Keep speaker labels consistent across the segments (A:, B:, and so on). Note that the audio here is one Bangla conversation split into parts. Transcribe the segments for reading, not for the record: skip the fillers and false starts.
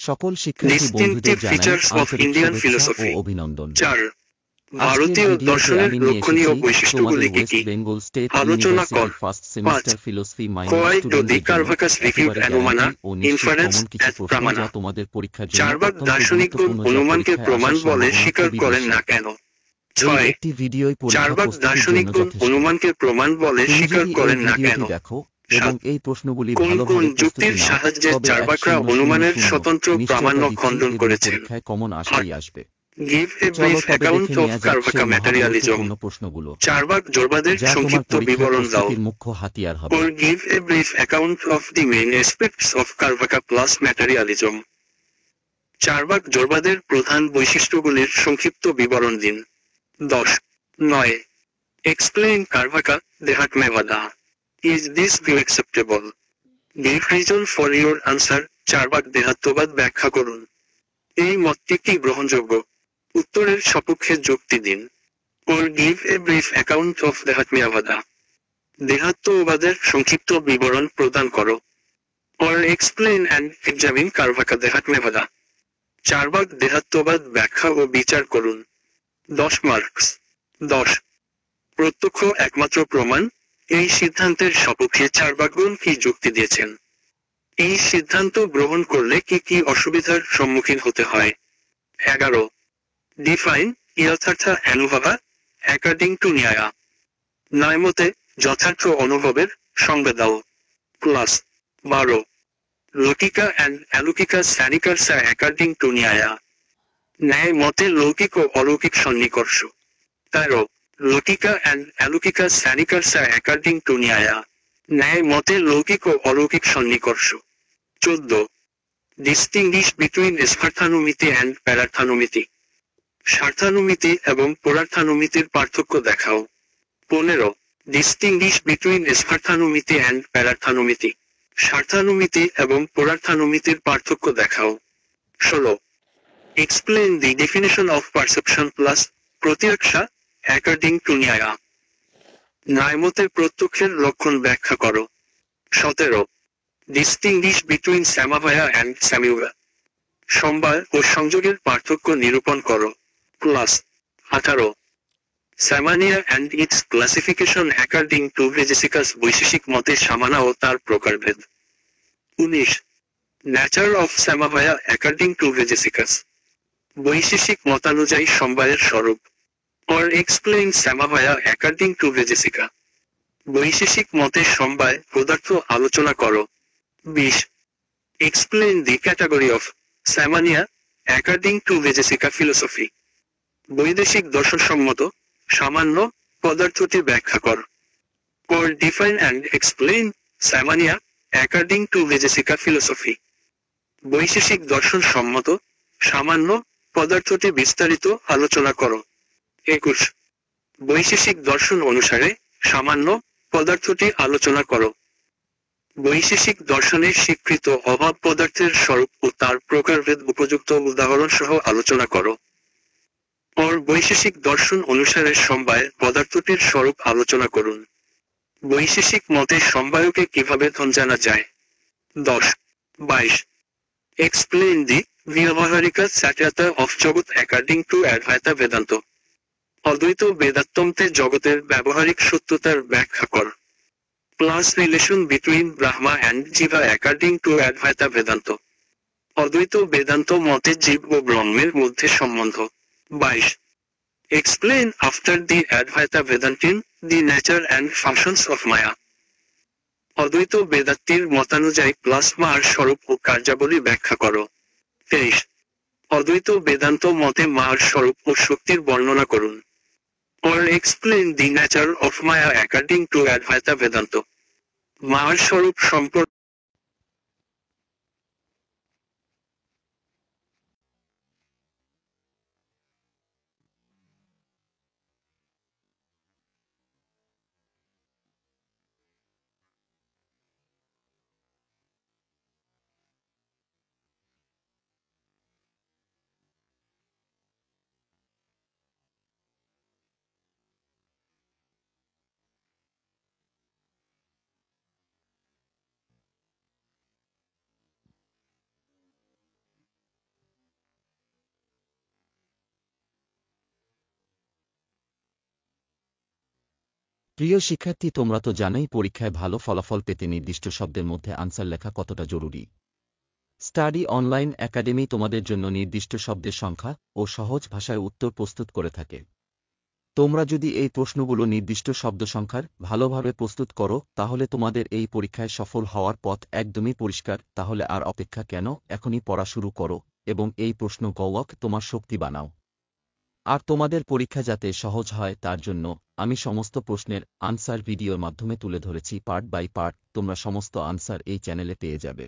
A: সকল শিক্ষার্থী বন্ধুদের
B: Distinctive
A: জানাই
B: features of
A: আন্তরিক
B: Indian
A: শুভেচ্ছা ও
B: philosophy।
A: অভিনন্দন।
B: 4.
A: আজকের
B: ভারতীয়
A: ভিডিওতে
B: দর্শনের
A: আমি নিয়ে
B: লক্ষণীয়
A: এসেছি
B: বৈশিষ্ট্যগুলি
A: তোমাদের
B: কি
A: ওয়েস্ট
B: কি
A: বেঙ্গল স্টেট
B: আলোচনা কর।
A: ইউনিভার্সিটির first
B: 5.
A: Semester philosophy minor
B: Why do the
A: স্টুডেন্টদের জন্য
B: Carvacus refute
A: একেবারে
B: Anumana,
A: গ্যারান্টি ও নিশ্চিত
B: inference
A: কমন কিছু
B: as
A: প্রশ্ন
B: pramana?
A: যা তোমাদের পরীক্ষার জন্য
B: চার্বাক
A: অত্যন্ত
B: দার্শনিকগণ
A: গুরুত্বপূর্ণ, যা
B: অনুমানকে
A: পরীক্ষায়
B: প্রমাণ
A: আসার
B: বলে
A: সম্ভাবনা
B: স্বীকার
A: খুবই
B: করেন
A: বেশি।
B: না কেন?
A: এই
B: 6.
A: একটি ভিডিওই পরীক্ষা
B: চার্বাক
A: প্রস্তুতির জন্য
B: দার্শনিকগণ
A: যথেষ্ট।
B: অনুমানকে প্রমাণ বলে
A: তুমি
B: স্বীকার
A: যদি এই
B: করেন না কেন?
A: ভিডিওটি দেখো এবং
B: 7.
A: এই প্রশ্নগুলি
B: কোন কোন
A: ভালোভাবে প্রস্তুতি
B: যুক্তির
A: নাও,
B: সাহায্যে
A: তবে
B: চার্বাকরা
A: 100-0
B: অনুমানের স্বতন্ত্র
A: নিশ্চয়তা
B: প্রামাণ্য
A: দিচ্ছি
B: খণ্ডন
A: এগুলো
B: করেছেন?
A: পরীক্ষায় কমন
B: 8.
A: আসলেই আসবে।
B: Give a
A: চলো
B: brief
A: তবে
B: account
A: দেখে
B: of
A: নেওয়া যাক
B: Carvaka
A: সেই
B: materialism।
A: মহাগুরুত্বপূর্ণ প্রশ্নগুলো,
B: চার্বাক জোরবাদের
A: যা তোমার
B: সংক্ষিপ্ত
A: পরীক্ষার
B: বিবরণ দাও।
A: প্রস্তুতির মুখ্য হাতিয়ার হবে।
B: Or give a brief account of the main aspects of Carvaka plus materialism। Charvaka জোরবাদের প্রধান বৈশিষ্ট্যগুলির সংক্ষিপ্ত বিবরণ দিন। 10. 9. Explain Carvaka, Dehatmevada. Is this view acceptable? Give reason for your answer, Charvaka দেহাত্মবাদ ব্যাখ্যা করুন। এই মতটি কি গ্রহণযোগ্য? উত্তরের সপক্ষে যুক্তি দিন। Or give a brief account of Dehatmevada। দেহাত্মবাদের সংক্ষিপ্ত বিবরণ প্রদান করো। Or explain and examine Carvaka Dehatmevada। Charvaka দেহাত্মবাদ ব্যাখ্যা ও বিচার করুন। 10 মার্কস। 10. প্রত্যক্ষ একমাত্র প্রমাণ, এই সিদ্ধান্তের সপক্ষে চার্বাকগণ কি যুক্তি দিয়েছেন? এই সিদ্ধান্ত গ্রহণ করলে কি কি অসুবিধার সম্মুখীন হতে হয়? 11. Define যথার্থ অনুভবা অ্যাকর্ডিং টু ন্যায়া। ন্যায়মতে যথার্থ অনুভবের সংজ্ঞা দাও। Class 12. Laukika and alaukika sannikarsha according to Nyaya. ন্যায় মতে লৌকিক ও অলৌকিক সন্নিকর্ষ। 13. Laukika and alaukika sannikarsha according to Nyaya. ন্যায় মতে লৌকিক ও অলৌকিক সন্নিকর্ষ। 14. Distinguish between svarthanumiti and pararthanumiti. স্বার্থানুমিতি এবং পরার্থানুমিতির পার্থক্য দেখাও। 15. Distinguish between svarthanumiti and pararthanumiti. স্বার্থানুমিতি এবং পরার্থানুমিতির পার্থক্য দেখাও। 16. Explain the definition of perception plus pratyaksha according to Nyaya. ন্যায়মতের প্রত্যক্ষের লক্ষণ ব্যাখ্যা করো। 17. Distinguish between samavaya and samyoga. সমবায় ও সংযোগের পার্থক্য নিরূপণ করো। Class 18. Samanya and its classification according to Vaisheshikas বৈশেষিক মতে সামানা ও তার প্রকারভেদ। 19. Nature of samavaya according to Vaisheshikas. বৈশেষিক মতানুযায়ী সমবায়ের স্বরূপ। Or explain Samavaya according to Vajasika। Vaisheshika মতে সমবায় পদার্থ আলোচনা করো। 20. Explain the category of Samania according to Vajasika philosophy। বৈদেশিক দর্শনসম্মত সামান্য পদার্থটি ব্যাখ্যা কর। Or define and explain Samania according to Vajasika philosophy। Vaisheshika দর্শন সম্মত সামান্য পদার্থটি বিস্তারিত আলোচনা করো। 21. বৈশেষিক দর্শন অনুসারে সামান্য পদার্থটি আলোচনা করো। বৈশেষিক দর্শনের স্বীকৃত অভাব পদার্থের স্বরূপ ও তার প্রকারভেদ উপযুক্ত উদাহরণ সহ আলোচনা করো। Or বৈশেষিক দর্শন অনুসারে সমবায় পদার্থটির স্বরূপ আলোচনা করুন। বৈশেষিক মতে সমবায়কে কিভাবে জানা যায়। 10. 22. Explain the vyavaharika satta of jagat according to Advaita Vedanta. অদ্বৈত বেদান্তমতে জগতের ব্যবহারিক সত্যতার ব্যাখ্যা কর। Plus relation between Brahma and jiva according to Advaita Vedanta. অদ্বৈত বেদান্ত মতে জীব ও ব্রহ্মের মধ্যে সম্বন্ধ। 22. Explain after the Advaita Vedantin the nature and functions of maya. অদ্বৈত বেদান্তির মতানুযায়ী প্লাস মার স্বরূপ ও কার্যাবলী ব্যাখ্যা করো। 23. অদ্বৈত বেদান্ত মতে মার স্বরূপ ও শক্তির বর্ণনা করুন। Or explain the nature of Maya according to Advaita Vedanta। মার স্বরূপ সম্পর্কে
A: প্রিয় শিক্ষার্থী, তোমরা তো জানোই পরীক্ষায় ভালো ফলাফল পেতে নির্দিষ্ট শব্দের মধ্যে আনসার লেখা কতটা জরুরি। স্টাডি অনলাইন একাডেমি তোমাদের জন্য নির্দিষ্ট শব্দের সংখ্যা ও সহজ ভাষায় উত্তর প্রস্তুত করে থাকে। তোমরা যদি এই প্রশ্নগুলো নির্দিষ্ট শব্দ সংখ্যার ভালোভাবে প্রস্তুত করো, তাহলে তোমাদের এই পরীক্ষায় সফল হওয়ার পথ একদমই পরিষ্কার। তাহলে আর অপেক্ষা কেন? এখনই পড়া শুরু করো এবং এই প্রশ্ন গওয়াক তোমার শক্তি বানাও। আর তোমাদের পরীক্ষা যাতে সহজ হয় তার জন্য আমি সমস্ত প্রশ্নের আনসার ভিডিওর মাধ্যমে তুলে ধরেছি পার্ট বাই পার্ট। তোমরা সমস্ত আনসার এই চ্যানেলে পেয়ে যাবে।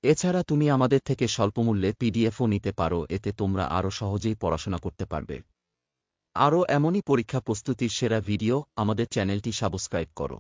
A: এছাড়া তুমি আমাদের থেকে স্বল্পমূল্যে পিডিএফও নিতে পারো, এতে তোমরা আরও সহজেই পড়াশোনা করতে পারবে। আরও এমনই পরীক্ষা প্রস্তুতির সেরা ভিডিও আমাদের চ্যানেলটি সাবস্ক্রাইব করো।